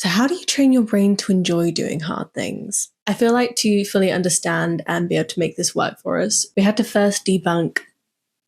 So how do you train your brain to enjoy doing hard things? I feel like to fully understand and be able to make this work for us, we had to first debunk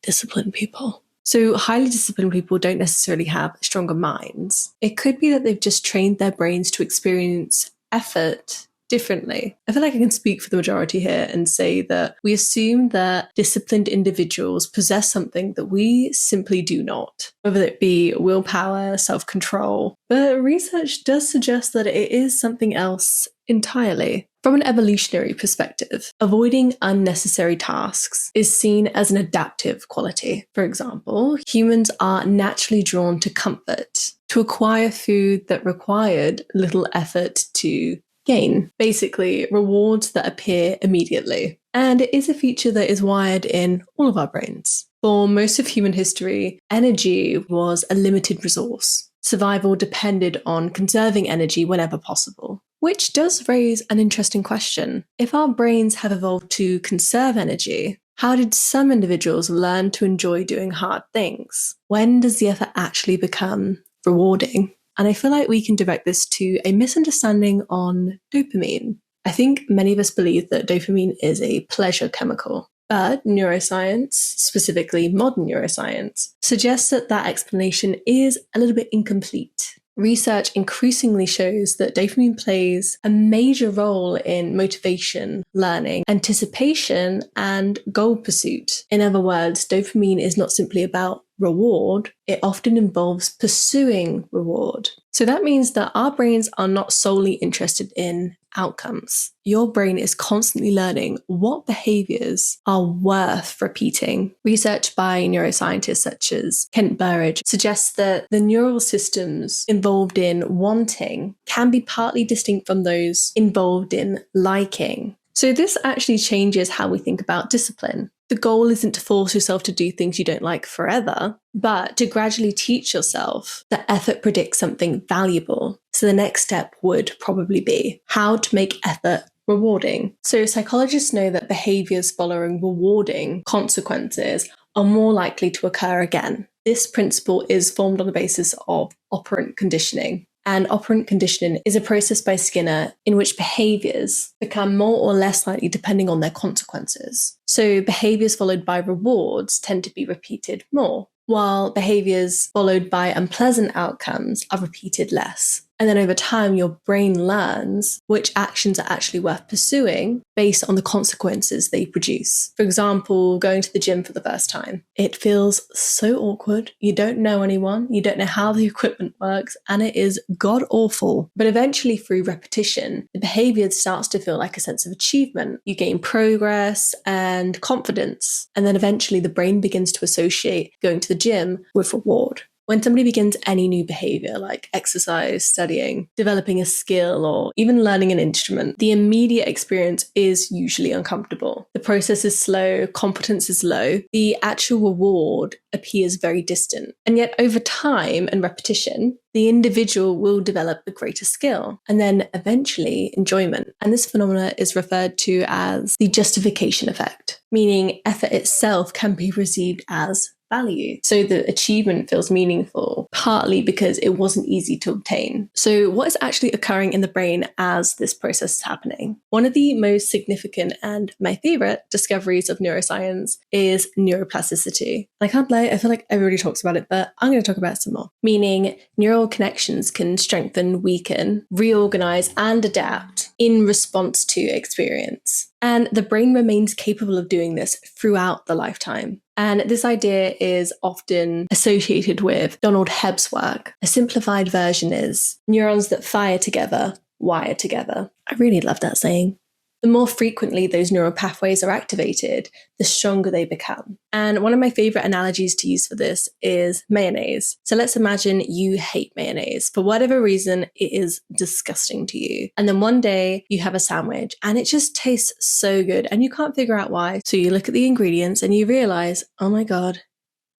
disciplined people. So highly disciplined people don't necessarily have stronger minds. It could be that they've just trained their brains to experience effort differently. I feel like I can speak for the majority here and say that we assume that disciplined individuals possess something that we simply do not, whether it be willpower, self-control. But research does suggest that it is something else entirely. From an evolutionary perspective, avoiding unnecessary tasks is seen as an adaptive quality. For example, humans are naturally drawn to comfort, to acquire food that required little effort to gain, basically rewards that appear immediately. And it is a feature that is wired in all of our brains. For most of human history, energy was a limited resource. Survival depended on conserving energy whenever possible. Which does raise an interesting question. If our brains have evolved to conserve energy, how did some individuals learn to enjoy doing hard things? When does the effort actually become rewarding? And I feel like we can direct this to a misunderstanding on dopamine. I think many of us believe that dopamine is a pleasure chemical, but neuroscience, specifically modern neuroscience, suggests that that explanation is a little bit incomplete. Research increasingly shows that dopamine plays a major role in motivation, learning, anticipation, and goal pursuit. In other words, dopamine is not simply about reward, it often involves pursuing reward. So that means that our brains are not solely interested in outcomes. Your brain is constantly learning what behaviors are worth repeating. Research by neuroscientists such as Kent Burridge suggests that the neural systems involved in wanting can be partly distinct from those involved in liking. So this actually changes how we think about discipline. The goal isn't to force yourself to do things you don't like forever, but to gradually teach yourself that effort predicts something valuable. So the next step would probably be how to make effort rewarding. So psychologists know that behaviors following rewarding consequences are more likely to occur again. This principle is formed on the basis of operant conditioning. And operant conditioning is a process by Skinner in which behaviors become more or less likely depending on their consequences. So behaviors followed by rewards tend to be repeated more, while behaviors followed by unpleasant outcomes are repeated less. And then over time, your brain learns which actions are actually worth pursuing based on the consequences they produce. For example, going to the gym for the first time. It feels so awkward. You don't know anyone. You don't know how the equipment works. And it is god awful. But eventually through repetition, the behavior starts to feel like a sense of achievement. You gain progress and confidence. And then eventually the brain begins to associate going to the gym with reward. When somebody begins any new behavior like exercise, studying, developing a skill, or even learning an instrument, the immediate experience is usually uncomfortable. The process is slow, competence is low, the actual reward appears very distant. And yet over time and repetition, the individual will develop a greater skill and then eventually enjoyment. And this phenomena is referred to as the justification effect, meaning effort itself can be perceived as value. So the achievement feels meaningful, partly because it wasn't easy to obtain. So what is actually occurring in the brain as this process is happening? One of the most significant and my favorite discoveries of neuroscience is neuroplasticity. I can't lie, I feel like everybody talks about it, but I'm going to talk about it some more. Meaning neural connections can strengthen, weaken, reorganize, and adapt in response to experience. And the brain remains capable of doing this throughout the lifetime. And this idea is often associated with Donald Hebb's work. A simplified version is neurons that fire together, wire together. I really love that saying. The more frequently those neural pathways are activated, the stronger they become. And one of my favorite analogies to use for this is mayonnaise. So let's imagine you hate mayonnaise. For whatever reason, it is disgusting to you. And then one day you have a sandwich and it just tastes so good and you can't figure out why. So you look at the ingredients and you realize, oh my God,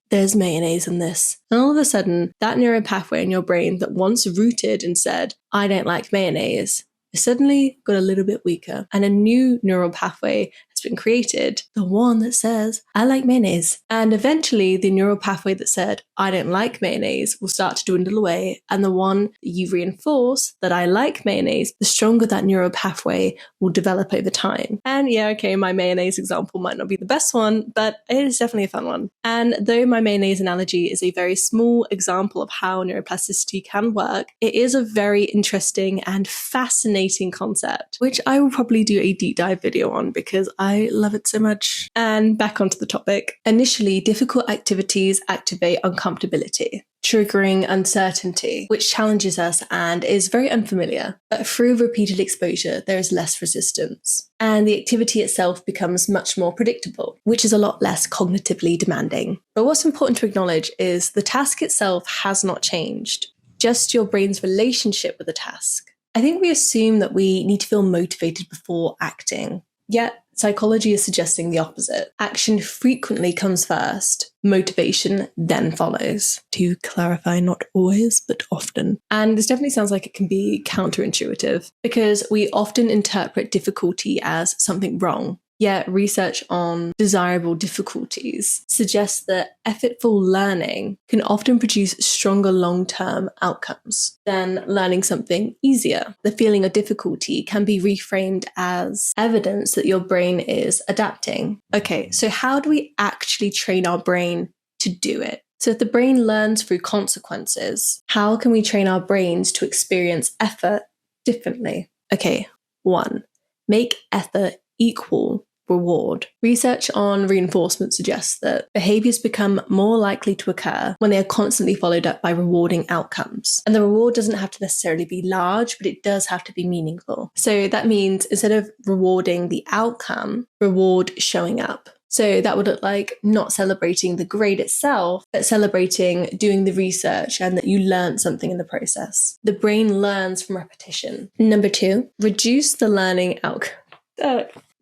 there's mayonnaise in this. And all of a sudden, that neural pathway in your brain that once rooted and said, I don't like mayonnaise, suddenly got a little bit weaker, and a new neural pathway has been created, the one that says, I like mayonnaise. And eventually the neural pathway that said, I don't like mayonnaise will start to dwindle away. And the one that you reinforce that I like mayonnaise, the stronger that neural pathway will develop over time. And yeah, okay, my mayonnaise example might not be the best one, but it is definitely a fun one. And though my mayonnaise analogy is a very small example of how neuroplasticity can work, it is a very interesting and fascinating concept, which I will probably do a deep dive video on because I love it so much. And back onto the topic. Initially, difficult activities activate uncomfortability, triggering uncertainty, which challenges us and is very unfamiliar. But through repeated exposure, there is less resistance. And the activity itself becomes much more predictable, which is a lot less cognitively demanding. But what's important to acknowledge is the task itself has not changed, just your brain's relationship with the task. I think we assume that we need to feel motivated before acting. Yet, psychology is suggesting the opposite. Action frequently comes first, motivation then follows. To clarify, not always, but often. And this definitely sounds like it can be counterintuitive because we often interpret difficulty as something wrong. Yet research on desirable difficulties suggests that effortful learning can often produce stronger long-term outcomes than learning something easier. The feeling of difficulty can be reframed as evidence that your brain is adapting. Okay, so how do we actually train our brain to do it? So if the brain learns through consequences, how can we train our brains to experience effort differently? Okay, 1. Make effort equal reward. Research on reinforcement suggests that behaviors become more likely to occur when they are constantly followed up by rewarding outcomes. And the reward doesn't have to necessarily be large, but it does have to be meaningful. So that means instead of rewarding the outcome, reward showing up. So that would look like not celebrating the grade itself, but celebrating doing the research and that you learned something in the process. The brain learns from repetition. 2, reduce the learning outcome.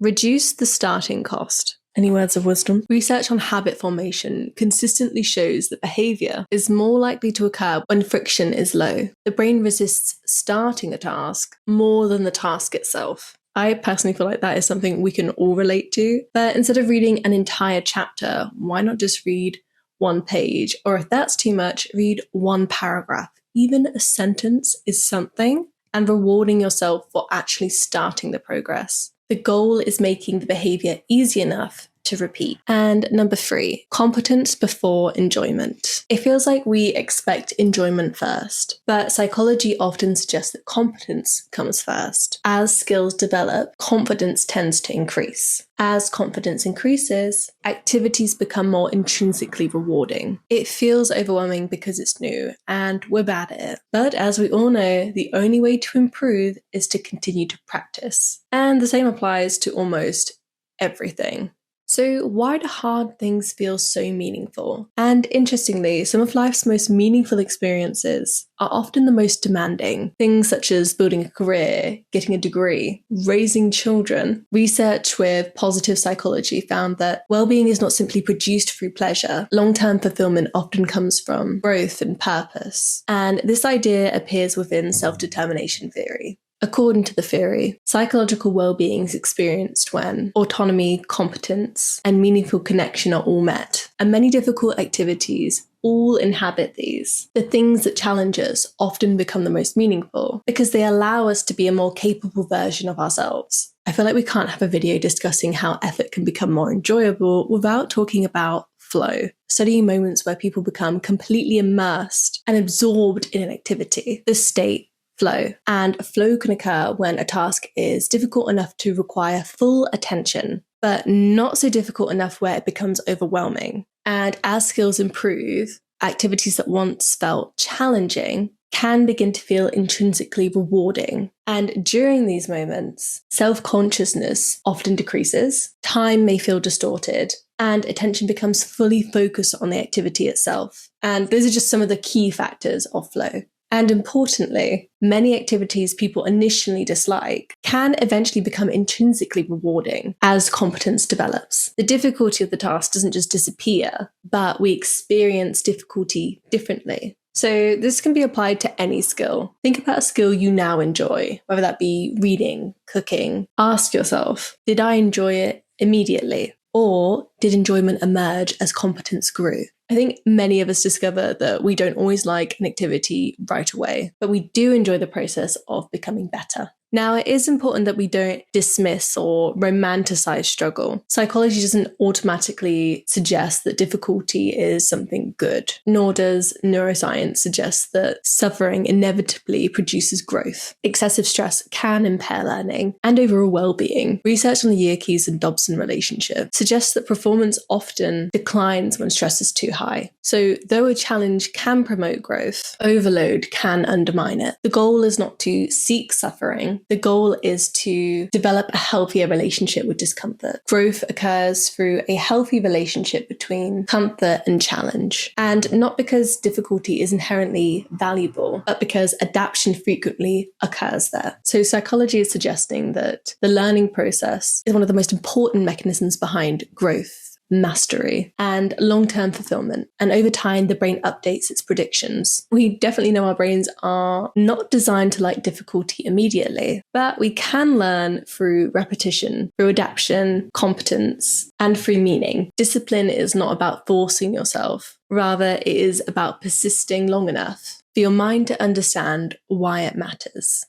Reduce the starting cost. Any words of wisdom? Research on habit formation consistently shows that behavior is more likely to occur when friction is low. The brain resists starting a task more than the task itself. I personally feel like that is something we can all relate to. But instead of reading an entire chapter, why not just read one page? Or if that's too much, read one paragraph. Even a sentence is something, and rewarding yourself for actually starting the progress. The goal is making the behavior easy enough to repeat. And 3, competence before enjoyment. It feels like we expect enjoyment first, but psychology often suggests that competence comes first. As skills develop, confidence tends to increase. As confidence increases, activities become more intrinsically rewarding. It feels overwhelming because it's new and we're bad at it. But as we all know, the only way to improve is to continue to practice. And the same applies to almost everything. So why do hard things feel so meaningful? And interestingly, some of life's most meaningful experiences are often the most demanding. Things such as building a career, getting a degree, raising children. Research with positive psychology found that well-being is not simply produced through pleasure. Long-term fulfillment often comes from growth and purpose. And this idea appears within self-determination theory. According to the theory, psychological well-being is experienced when autonomy, competence, and meaningful connection are all met. And many difficult activities all inhabit these. The things that challenge us often become the most meaningful because they allow us to be a more capable version of ourselves. I feel like we can't have a video discussing how effort can become more enjoyable without talking about flow. Studying moments where people become completely immersed and absorbed in an activity. The state flow. And flow can occur when a task is difficult enough to require full attention, but not so difficult enough where it becomes overwhelming. And as skills improve, activities that once felt challenging can begin to feel intrinsically rewarding. And during these moments, self-consciousness often decreases, time may feel distorted, and attention becomes fully focused on the activity itself. And those are just some of the key factors of flow. And importantly, many activities people initially dislike can eventually become intrinsically rewarding as competence develops. The difficulty of the task doesn't just disappear, but we experience difficulty differently. So this can be applied to any skill. Think about a skill you now enjoy, whether that be reading, cooking. Ask yourself, did I enjoy it immediately? Or did enjoyment emerge as competence grew? I think many of us discover that we don't always like an activity right away, but we do enjoy the process of becoming better. Now, it is important that we don't dismiss or romanticize struggle. Psychology doesn't automatically suggest that difficulty is something good, nor does neuroscience suggest that suffering inevitably produces growth. Excessive stress can impair learning and overall well-being. Research on the Yerkes and Dobson relationship suggests that performance often declines when stress is too high. So, though a challenge can promote growth, overload can undermine it. The goal is not to seek suffering. The goal is to develop a healthier relationship with discomfort. Growth occurs through a healthy relationship between comfort and challenge. And not because difficulty is inherently valuable, but because adaptation frequently occurs there. So psychology is suggesting that the learning process is one of the most important mechanisms behind growth, mastery, and long-term fulfillment. And over time, the brain updates its predictions. We definitely know our brains are not designed to like difficulty immediately, but we can learn through repetition, through adaptation, competence, and through meaning. Discipline is not about forcing yourself. Rather, it is about persisting long enough for your mind to understand why it matters.